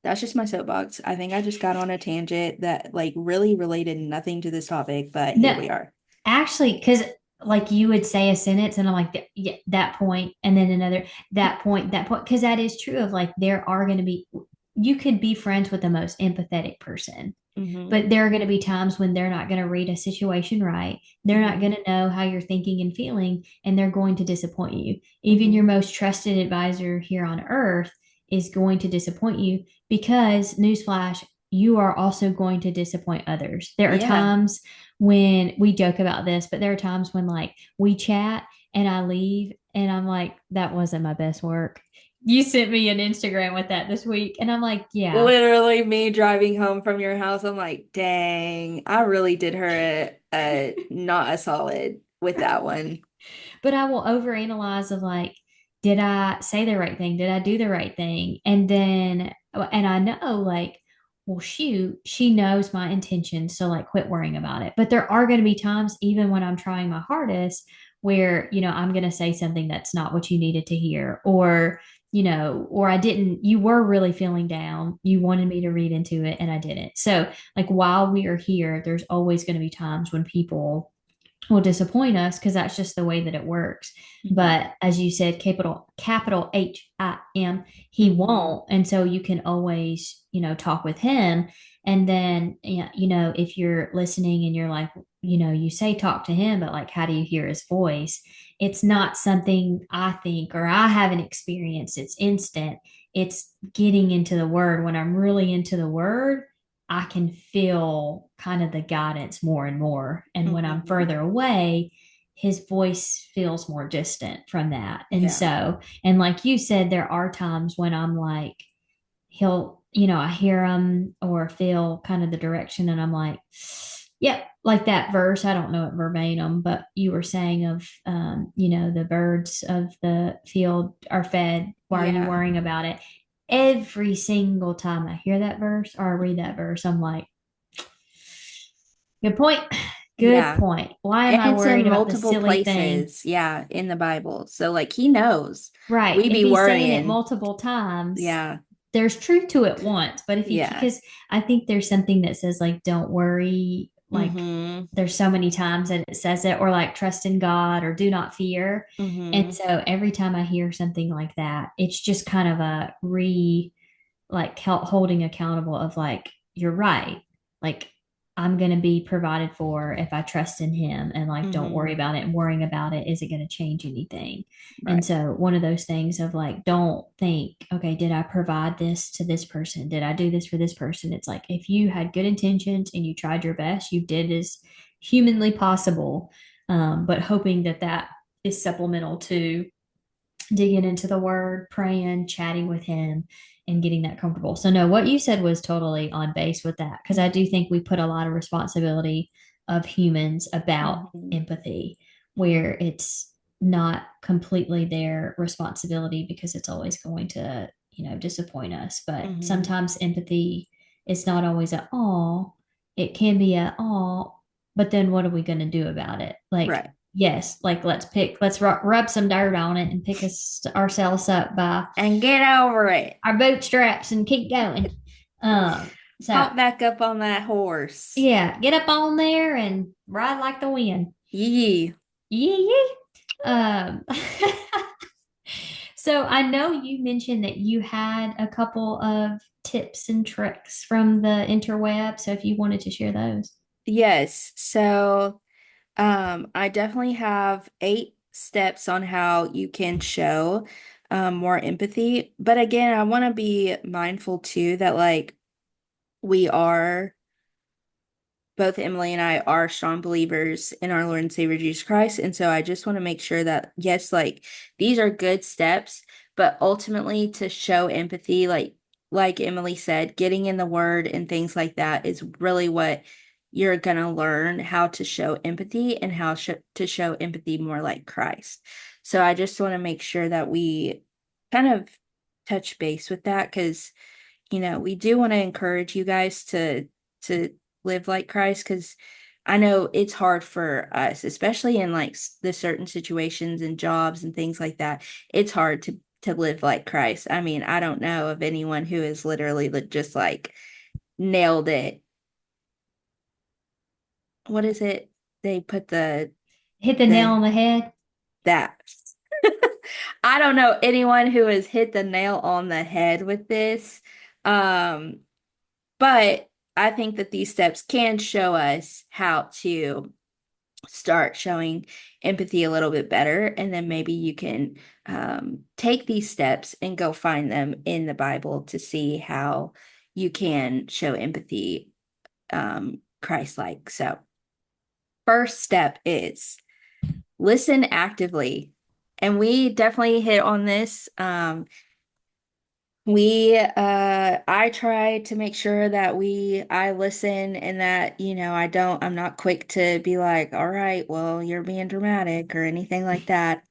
that's just my soapbox. I think I just got on a tangent that like really related nothing to this topic, but here No, we are. actually, because like you would say a sentence and I'm like, yeah, that point, and then another, that point, because that is true of like, there are going to be, you could be friends with the most empathetic person, Hmm. but there are going to be times when they're not going to read a situation right. They're not Hmm. going to know how you're thinking and feeling, and they're going to disappoint you. Even your Hmm. most trusted advisor here on earth is going to disappoint you because, newsflash, you are also going to disappoint others. There are Yeah. times when we joke about this, but there are times when like we chat and I leave and I'm like, that wasn't my best work. You sent me an Instagram with that this week. And I'm like, yeah, Literally me driving home from your house, I'm like, dang, I really did her a not a solid with that one. but I will overanalyze of like, did I say the right thing? Did I do the right thing? And then, and I know like, well, shoot, she knows my intentions. So like, quit worrying about it. But there are going to be times, even when I'm trying my hardest, where, I'm going to say something that's not what you needed to hear, or, or I didn't, you were really feeling down. You wanted me to read into it and I didn't. So, like, while we are here, there's always going to be times when people will disappoint us because that's just the way that it works. Hmm. But as you said, capital HIM, he Hmm. won't. And so you can always, talk with him. And then, if you're listening and you're like, you say talk to him, but like, how do you hear his voice? It's not something I think or I haven't experienced. It's instant. It's getting into the word. When I'm really into the word, I can feel kind of the guidance more and more. And when I'm Hmm. further away, his voice feels more distant from that. And Yeah. so, and like you said, there are times when I'm like, I hear him or feel kind of the direction, and I'm like, yep, like that verse. I don't know it verbatim, but you were saying of, the birds of the field are fed. Why are you Yeah. worrying about it? Every single time I hear that verse or I read that verse, I'm like, good point. Good Yeah. point. Why am And I it's worried in about the multiple silly thing? places, yeah, in the Bible. So like he knows. Right. We If be he's saying it worrying. multiple times, Yeah. there's truth to it once. But if he, Yeah. because I think there's something that says, like, don't worry, like, Hmm. there's so many times that it says it, or like, trust in God, or do not fear. And Hmm. so every time I hear something like that, it's just kind of a like holding accountable of like, you're right. Like, I'm going to be provided for if I trust in him, and like, don't Hmm. worry about it, and worrying about it isn't going to change anything. And Right. so one of those things of like, don't think, okay, did I provide this to this person? Did I do this for this person? It's like, if you had good intentions and you tried your best, you did as humanly possible. But hoping that that is supplemental to digging into the word, praying, chatting with him, and getting that comfortable. So, no, what you said was totally on base with that because I do think we put a lot of responsibility of humans about Hmm. empathy, where it's not completely their responsibility because it's always going to, disappoint us. But Hmm. sometimes empathy is not always a oh, it can be a oh, but then what are we going to do about it? Like, Right. yes, like let's rub some dirt on it and pick ourselves up by And get over it. our bootstraps and keep going. So Hop back up on that horse. yeah, get up on there and ride like the wind. Yee. Yeah, yeah. Um, so I know you mentioned that you had a couple of tips and tricks from the interweb. So if you wanted to share those. Yes. So, I definitely have 8 steps on how you can show more empathy. But again, I want to be mindful too that like we are both Emily and I are strong believers in our Lord and Savior Jesus Christ. And so I just want to make sure that, yes, like these are good steps, but ultimately to show empathy, like like Emily said, getting in the word and things like that is really what you're going to learn how to show empathy and how to show empathy more like Christ. So I just want to make sure that we kind of touch base with that because, we do want to encourage you guys to live like Christ because I know it's hard for us, especially in like the certain situations and jobs and things like that. It's hard to live like Christ. I mean, I don't know of anyone who has literally just like nailed it. What is it? They put Hit the nail the on the head. that. I don't know anyone who has hit the nail on the head with this. Um, but I think that these steps can show us how to start showing empathy a little bit better. And then maybe you can take these steps and go find them in the Bible to see how you can show empathy Christ-like. So, first step is listen actively. And we definitely hit on this. I try to make sure that I listen and that, I'm not quick to be like, all right, well, you're being dramatic or anything like that.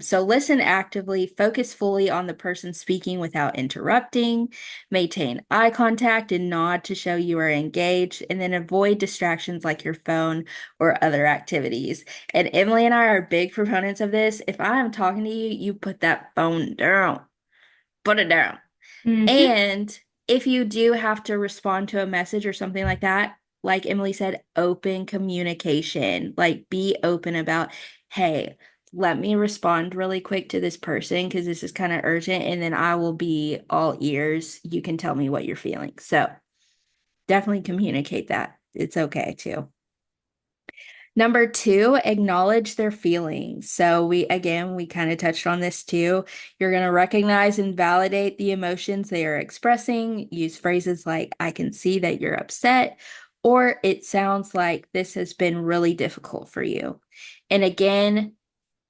So listen actively, focus fully on the person speaking without interrupting, maintain eye contact and nod to show you are engaged, and then avoid distractions like your phone or other activities. And Emily and I are big proponents of this. If I am talking to you, you put that phone down. Put it down. Mm-hmm. And if you do have to respond to a message or something like that, like Emily said, open communication. Like be open about, hey, let me respond really quick to this person because this is kind of urgent. And then I will be all ears. You can tell me what you're feeling. So definitely communicate that. It's okay too. Number two, acknowledge their feelings. So we kind of touched on this too. You're going to recognize and validate the emotions they are expressing. Use phrases like, I can see that you're upset, or it sounds like this has been really difficult for you. And again,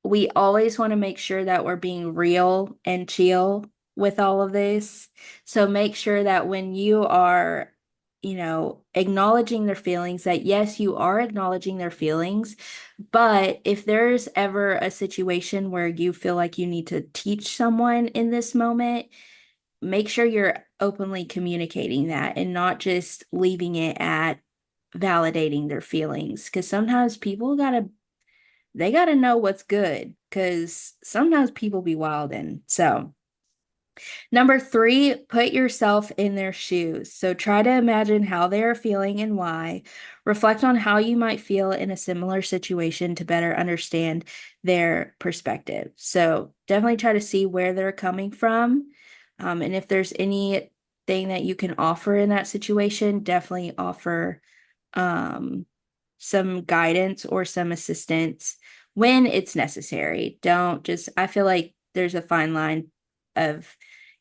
we always want to make sure that we're being real and chill with all of this. So make sure that when you are, acknowledging their feelings, that yes, you are acknowledging their feelings. But if there's ever a situation where you feel like you need to teach someone in this moment, make sure you're openly communicating that and not just leaving it at validating their feelings. Because sometimes they got to know what's good because sometimes people be wild. And so, number three, put yourself in their shoes. So, try to imagine how they are feeling and why. Reflect on how you might feel in a similar situation to better understand their perspective. So, definitely try to see where they're coming from. And if there's anything that you can offer in that situation, definitely offer um, some guidance or some assistance when it's necessary. Don't just, I feel like there's a fine line of,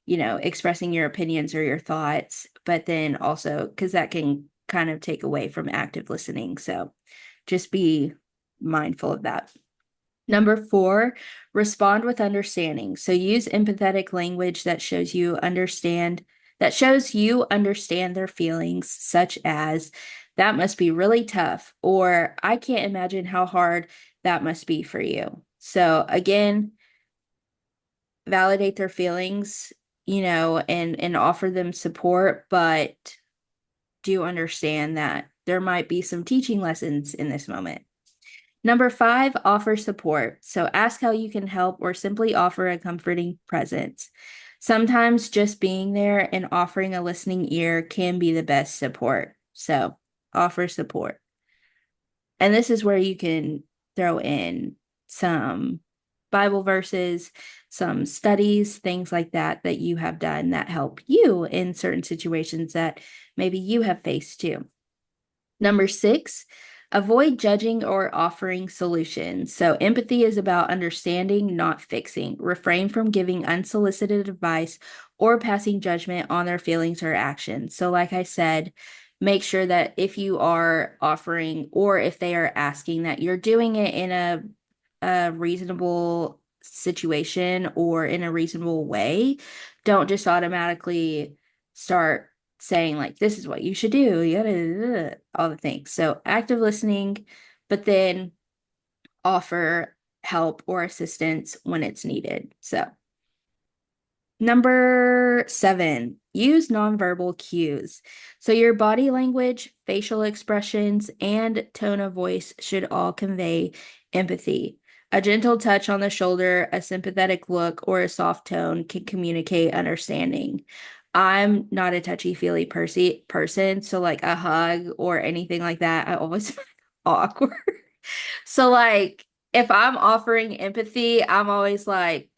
expressing your opinions or your thoughts, but then also because that can kind of take away from active listening. So just be mindful of that. Number four, respond with understanding. So use empathetic language that shows you understand their feelings, such as that must be really tough, or I can't imagine how hard that must be for you. So again, validate their feelings, and offer them support, but do understand that there might be some teaching lessons in this moment. Number five, offer support. So ask how you can help or simply offer a comforting presence. Sometimes just being there and offering a listening ear can be the best support. So offer support. And this is where you can throw in some Bible verses, some studies, things like that that you have done that help you in certain situations that maybe you have faced too. Number six, avoid judging or offering solutions. So, empathy is about understanding, not fixing. Refrain from giving unsolicited advice or passing judgment on their feelings or actions. So, like I said, make sure that if you are offering or if they are asking, that you're doing it in a reasonable situation or in a reasonable way. Don't just automatically start saying like, this is what you should do, yada, all the things. So active listening, but then offer help or assistance when it's needed. So number 7, use nonverbal cues. So your body language, facial expressions, and tone of voice should all convey empathy. A gentle touch on the shoulder, a sympathetic look, or a soft tone can communicate understanding. I'm not a touchy-feely person, so like a hug or anything like that, I always find awkward. So like if I'm offering empathy, I'm always like,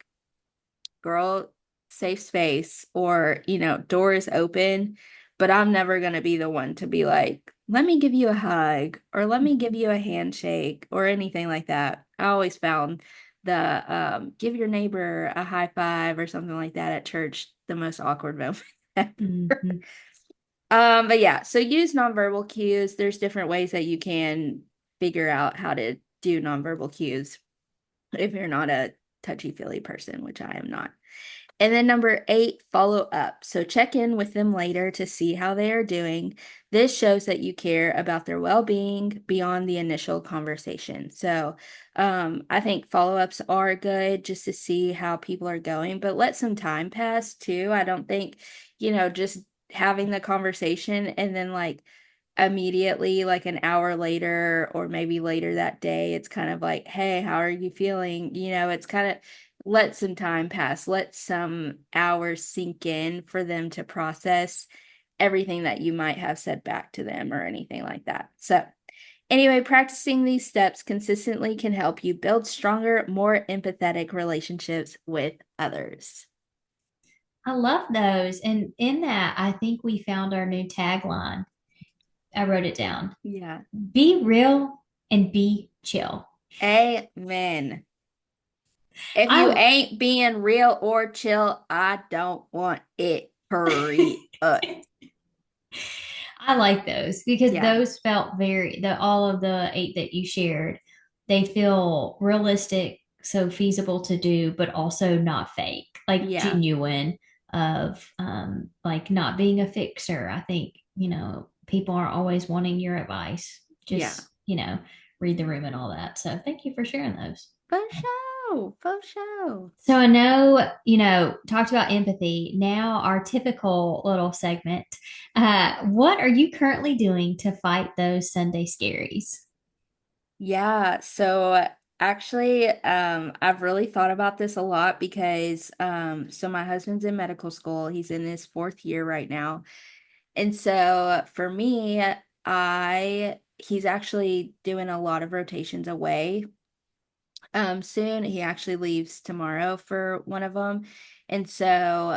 girl, safe space, or, door is open, but I'm never going to be the one to be like, let me give you a hug or let me give you a handshake or anything like that. I always found the give your neighbor a high five or something like that at church the most awkward moment ever. Mhm. But yeah, so use nonverbal cues. There's different ways that you can figure out how to do nonverbal cues if you're not a touchy-feely person, which I am not. And then number 8, follow up. So check in with them later to see how they are doing. This shows that you care about their well-being beyond the initial conversation. So I think follow-ups are good just to see how people are going, but let some time pass too. I don't think, just having the conversation and then like immediately, like an hour later or maybe later that day, it's kind of like, hey, how are you feeling? It's kind of let some time pass, let some hours sink in for them to process everything that you might have said back to them or anything like that. So, anyway, practicing these steps consistently can help you build stronger, more empathetic relationships with others. I love those. And in that, I think we found our new tagline. I wrote it down. Yeah. Be real and be chill. Amen. If you I ain't being real or chill, I don't want it. Hurry up. I like those because Yeah. those felt all of the 8 that you shared, they feel realistic, so feasible to do, but also not fake, like Yeah. genuine of like not being a fixer. I think, people aren't always wanting your advice. Yeah. Just, read the room and all that. So thank you for sharing those. For sure. For sure. So I know, talked about empathy. Now, our typical little segment. What are you currently doing to fight those Sunday scaries? Yeah. So actually, I've really thought about this a lot because so my husband's in medical school. He's in his 4th year right now. And so for me, he's actually doing a lot of rotations away soon. He actually leaves tomorrow for one of them. And so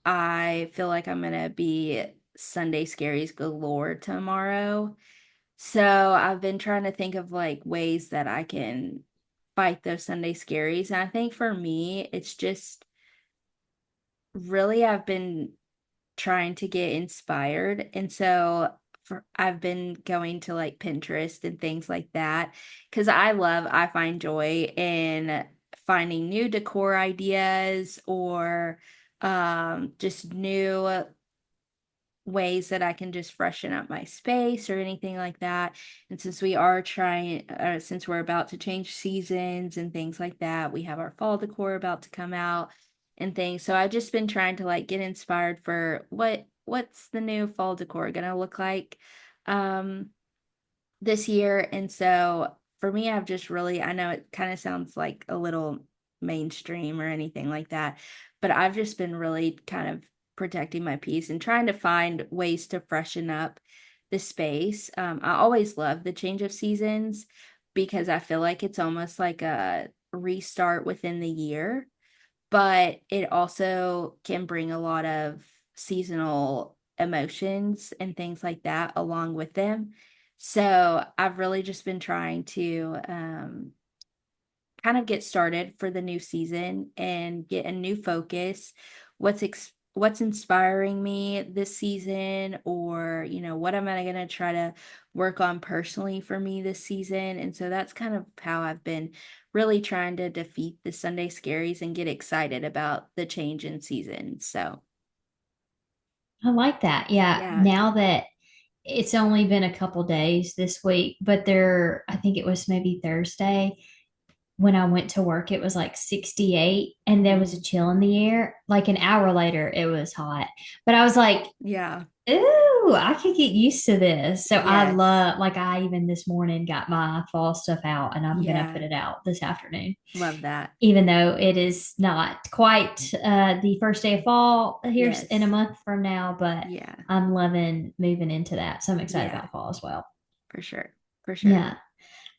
I feel like I'm gonna be Sunday scaries galore tomorrow. So I've been trying to think of like ways that I can fight those Sunday scaries. And I think for me, it's just really I've been trying to get inspired. And so I've been going to like Pinterest and things like that because I find joy in finding new decor ideas or just new ways that I can just freshen up my space or anything like that. And since we're about to change seasons and things like that, we have our fall decor about to come out and things. So I've just been trying to like get inspired for what's the new fall decor gonna look like. Um, this year. And so for me, I know it kind of sounds like a little mainstream or anything like that, but I've just been really kind of protecting my peace and trying to find ways to freshen up the space. I always love the change of seasons because I feel like it's almost like a restart within the year, but it also can bring a lot of seasonal emotions and things like that along with them. So I've really just been trying to kind of get started for the new season and get a new focus. What's inspiring me this season, or what am I going to try to work on personally for me this season? And so that's kind of how I've been really trying to defeat the Sunday scaries and get excited about the change in season. So I like that. Yeah. Yeah. Now that it's only been a couple days this week, but there, I think it was maybe Thursday when I went to work, it was like 68 and there was a Mhm. chill in the air. Like an hour later, it was hot. But I was like, Yeah. ooh, I could get used to this. So I Yes. love, like, I even this morning got my fall stuff out and I'm going to put Yeah. it out this afternoon, Love that. even though it is not quite the first day of fall here's in a Yes. month from now, but Yeah. I'm loving moving into that. So I'm excited Yeah. about fall as well. For sure. For sure. Yeah.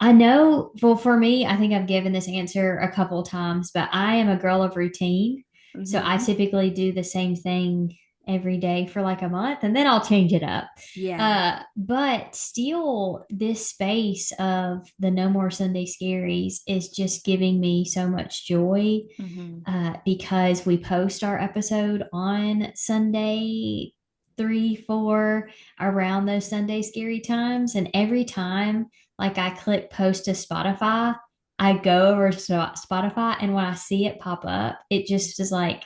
I know, well, for me, I think I've given this answer a couple of times, but I am a girl of routine. So I Hmm. typically do the same thing every day for like a month and then I'll change it up. Yeah. But still, this space of the No More Sunday Scaries is just giving me so much joy Hmm. because we post our episode on Sunday, 3, 4, around those Sunday scary times. And every time, like I click post to Spotify, I go over to Spotify, and when I see it pop up, it just is like,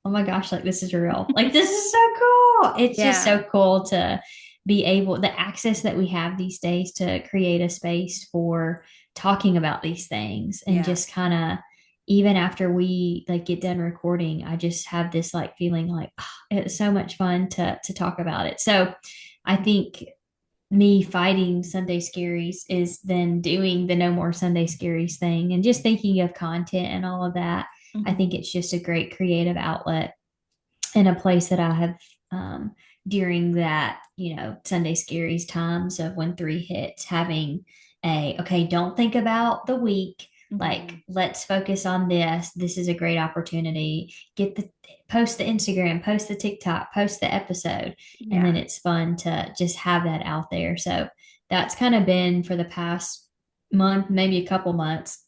oh my gosh, like this is real. Like this is so cool. It's just so Yeah. cool to be able, the access that we have these days to create a space for talking about these things and Yeah. just kind of, even after we like get done recording, I just have this like feeling like oh, it's so much fun to talk about it. So I think me fighting Sunday scaries is then doing the No More Sunday Scaries thing and just thinking of content and all of that. I Hmm. think it's just a great creative outlet in a place that I have um, during that, Sunday scaries times of when 3 hits, having okay, don't think about the week. Like, Hmm. let's focus on this. This is a great opportunity. Post the Instagram, post the TikTok, post the episode. And then Yeah. it's fun to just have that out there. So that's kind of been for the past month, maybe a couple months,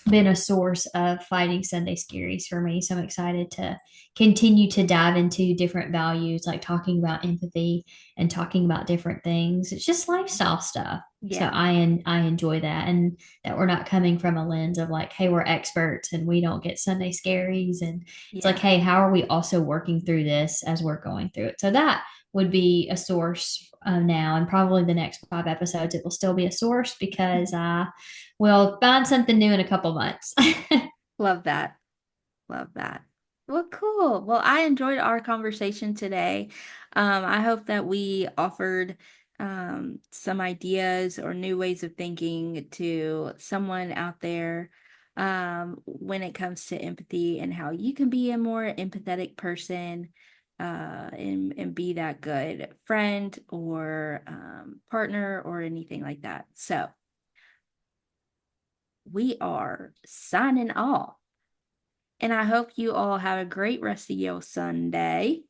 been a source of fighting Sunday scaries for me. So I'm excited to continue to dive into different values, like talking about empathy and talking about different things. It's just lifestyle stuff. So Yeah. I enjoy that, and that we're not coming from a lens of like, hey, we're experts and we don't get Sunday scaries. And it's like, Yeah. hey, how are we also working through this as we're going through it? So that would be a source now, and probably the next 5 episodes, it will still be a source because I will find something new in a couple months. Love that. Love that. Well, cool. Well, I enjoyed our conversation today. I hope that we offered some ideas or new ways of thinking to someone out there when it comes to empathy and how you can be a more empathetic person and be that good friend or partner or anything like that. So we are signing off. And I hope you all have a great rest of your Sunday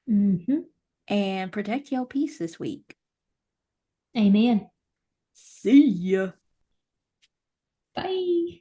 Mm-hmm. and protect your peace this week. Amen. See ya. Bye.